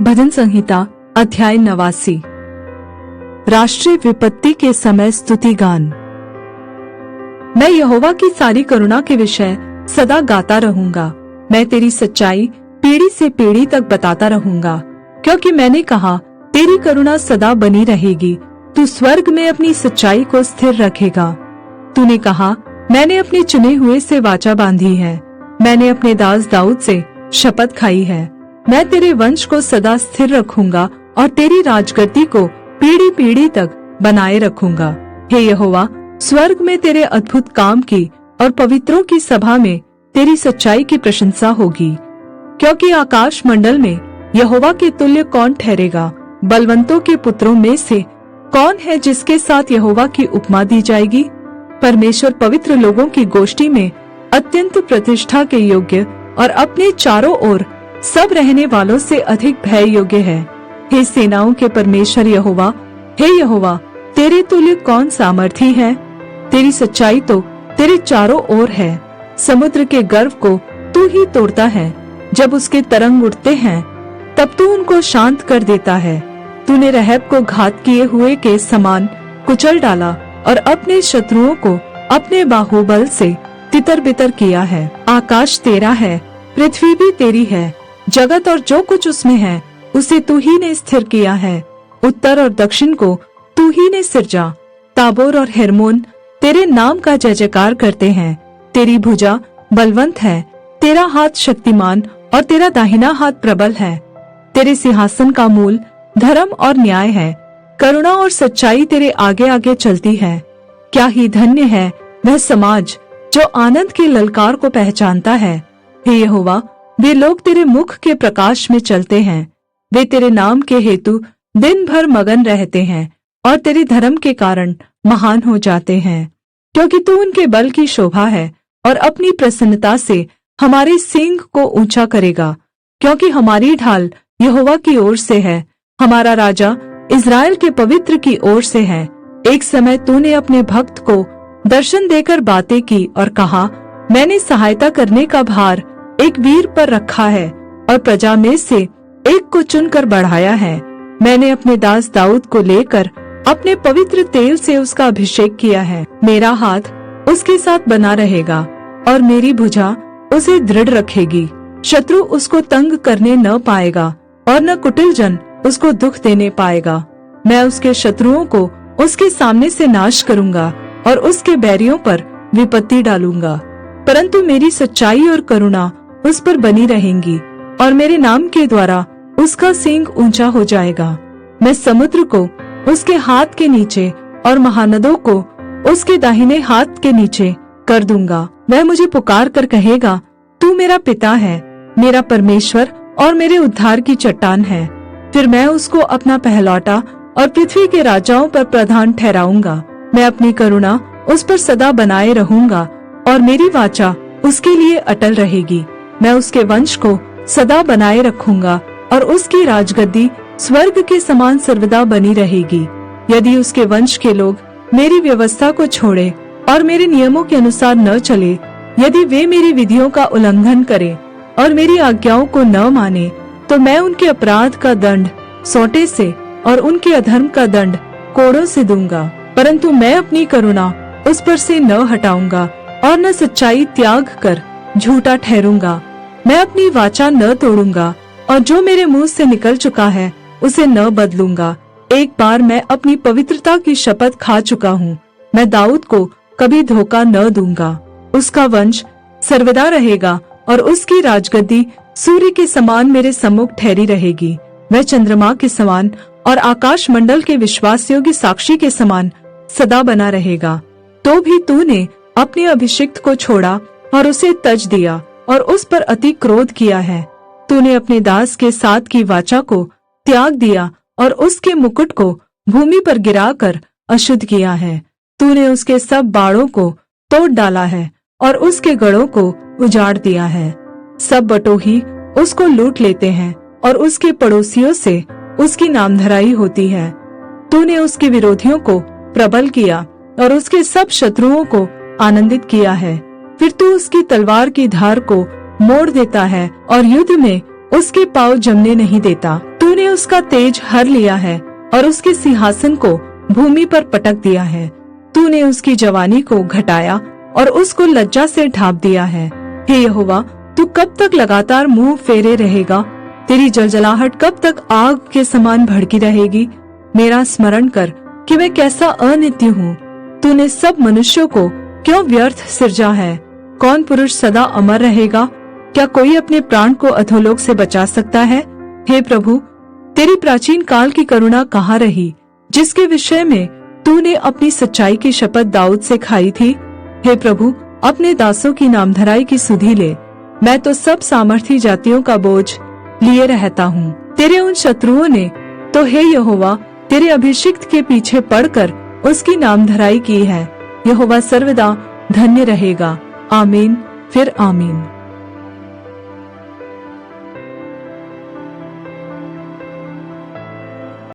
भजन संहिता अध्याय 89। राष्ट्रीय विपत्ति के समय स्तुति गान। मैं यहोवा की सारी करुणा के विषय सदा गाता रहूंगा। मैं तेरी सच्चाई पीढ़ी से पीढ़ी तक बताता रहूंगा, क्योंकि मैंने कहा तेरी करुणा सदा बनी रहेगी। तू स्वर्ग में अपनी सच्चाई को स्थिर रखेगा। तूने कहा, मैंने अपने चुने हुए से वाचा बांधी है। मैंने अपने दास दाऊद से शपथ खाई है। मैं तेरे वंश को सदा स्थिर रखूंगा और तेरी राजगद्दी को पीढ़ी पीढ़ी तक बनाए रखूंगा। हे यहोवा, स्वर्ग में तेरे अद्भुत काम की और पवित्रों की सभा में तेरी सच्चाई की प्रशंसा होगी। क्योंकि आकाश मंडल में यहोवा के तुल्य कौन ठहरेगा? बलवंतों के पुत्रों में से कौन है जिसके साथ यहोवा की उपमा दी जाएगी? परमेश्वर पवित्र लोगों की गोष्ठी में अत्यंत प्रतिष्ठा के योग्य और अपने चारों ओर सब रहने वालों से अधिक भय योग्य है। हे सेनाओं के परमेश्वर यहोवा, हे यहोवा, तेरे तुल्य कौन सामर्थी है? तेरी सच्चाई तो तेरे चारों ओर है। समुद्र के गर्व को तू ही तोड़ता है। जब उसके तरंग उठते हैं तब तू उनको शांत कर देता है। तूने रहब को घात किए हुए के समान कुचल डाला और अपने शत्रुओं को अपने बाहुबल से तितर बितर किया है। आकाश तेरा है, पृथ्वी भी तेरी है, जगत और जो कुछ उसमें है उसे तू ही ने स्थिर किया है। उत्तर और दक्षिण को तू ही ने सिरजा। ताबोर और हेर्मोन तेरे नाम का जय जयकार करते हैं। तेरी भुजा बलवंत है, तेरा हाथ शक्तिमान और तेरा दाहिना हाथ प्रबल है। तेरे सिंहासन का मूल धर्म और न्याय है। करुणा और सच्चाई तेरे आगे आगे चलती है। क्या ही धन्य है वह समाज जो आनंद की ललकार को पहचानता है। हे यहोवा, वे लोग तेरे मुख के प्रकाश में चलते हैं। वे तेरे नाम के हेतु दिन भर मगन रहते हैं और तेरे धर्म के कारण महान हो जाते हैं। क्योंकि तू उनके बल की शोभा है और अपनी प्रसन्नता से हमारे सींग को ऊंचा करेगा। क्योंकि हमारी ढाल यहोवा की ओर से है, हमारा राजा इस्राएल के पवित्र की ओर से है। एक समय तूने अपने भक्त को दर्शन देकर बातें की और कहा, मैंने सहायता करने का भार एक वीर पर रखा है और प्रजा में से एक को चुनकर बढ़ाया है। मैंने अपने दास दाऊद को लेकर अपने पवित्र तेल से उसका अभिषेक किया है। मेरा हाथ उसके साथ बना रहेगा और मेरी भुजा उसे दृढ़ रखेगी। शत्रु उसको तंग करने न पाएगा और न कुटिल जन उसको दुख देने पाएगा। मैं उसके शत्रुओं को उसके सामने से नाश करूंगा और उसके बैरियों पर विपत्ति डालूंगा। परंतु मेरी सच्चाई और करुणा उस पर बनी रहेंगी और मेरे नाम के द्वारा उसका सींग ऊंचा हो जाएगा। मैं समुद्र को उसके हाथ के नीचे और महानदों को उसके दाहिने हाथ के नीचे कर दूंगा। वह मुझे पुकार कर कहेगा, तू मेरा पिता है, मेरा परमेश्वर और मेरे उद्धार की चट्टान है। फिर मैं उसको अपना पहलौटा और पृथ्वी के राजाओं पर प्रधान ठहराऊंगा। मैं अपनी करुणा उस पर सदा बनाए रहूंगा और मेरी वाचा उसके लिए अटल रहेगी। मैं उसके वंश को सदा बनाए रखूंगा और उसकी राजगद्दी स्वर्ग के समान सर्वदा बनी रहेगी। यदि उसके वंश के लोग मेरी व्यवस्था को छोड़े और मेरे नियमों के अनुसार न चले, यदि वे मेरी विधियों का उल्लंघन करें और मेरी आज्ञाओं को न माने, तो मैं उनके अपराध का दंड सोंटे से और उनके अधर्म का दंड कोड़ों से दूंगा। परंतु मैं अपनी करुणा उस पर से न हटाऊंगा और न सच्चाई त्याग कर झूठा ठहरूंगा। मैं अपनी वाचा न तोड़ूंगा और जो मेरे मुंह से निकल चुका है उसे न बदलूंगा। एक बार मैं अपनी पवित्रता की शपथ खा चुका हूँ। मैं दाऊद को कभी धोखा न दूंगा। उसका वंश सर्वदा रहेगा और उसकी राजगद्दी सूर्य के समान मेरे सम्मुख ठहरी रहेगी। वह चंद्रमा के समान और आकाश मंडल के विश्वास योग्य साक्षी के समान सदा बना रहेगा। तो भी तूने अपने अभिषिक्त को छोड़ा और उसे तज दिया और उस पर अति क्रोध किया है। तूने अपने दास के साथ की वाचा को त्याग दिया और उसके मुकुट को भूमि पर गिराकर अशुद्ध किया है। तूने उसके सब बाड़ों को तोड़ डाला है और उसके गढ़ों को उजाड़ दिया है। सब बटोही उसको लूट लेते हैं और उसके पड़ोसियों से उसकी नामधराई होती है। तूने उसके विरोधियों को प्रबल किया और उसके सब शत्रुओं को आनंदित किया है। फिर तू उसकी तलवार की धार को मोड़ देता है और युद्ध में उसके पांव जमने नहीं देता। तू तूने उसका तेज हर लिया है और उसके सिंहासन को भूमि पर पटक दिया है। तूने उसकी जवानी को घटाया और उसको लज्जा से ढांप दिया है। हे यहोवा, तू कब तक लगातार मुंह फेरे रहेगा? तेरी जलजलाहट कब तक आग के समान भड़की रहेगी? मेरा स्मरण कर कि मैं कैसा अनित्य हूँ। तूने सब मनुष्यों को क्यों व्यर्थ सिरजा है? कौन पुरुष सदा अमर रहेगा? क्या कोई अपने प्राण को अधोलोक से बचा सकता है? हे प्रभु, तेरी प्राचीन काल की करुणा कहाँ रही, जिसके विषय में तूने अपनी सच्चाई की शपथ दाऊद से खाई थी? हे प्रभु, अपने दासों की नामधराई की सुधि ले। मैं तो सब सामर्थी जातियों का बोझ लिए रहता हूँ। तेरे उन शत्रुओं ने तो हे यहोवा तेरे अभिषिक्त के पीछे पड़कर उसकी नामधराई की है। यहोवा सर्वदा धन्य रहेगा। आमीन फिर आमीन।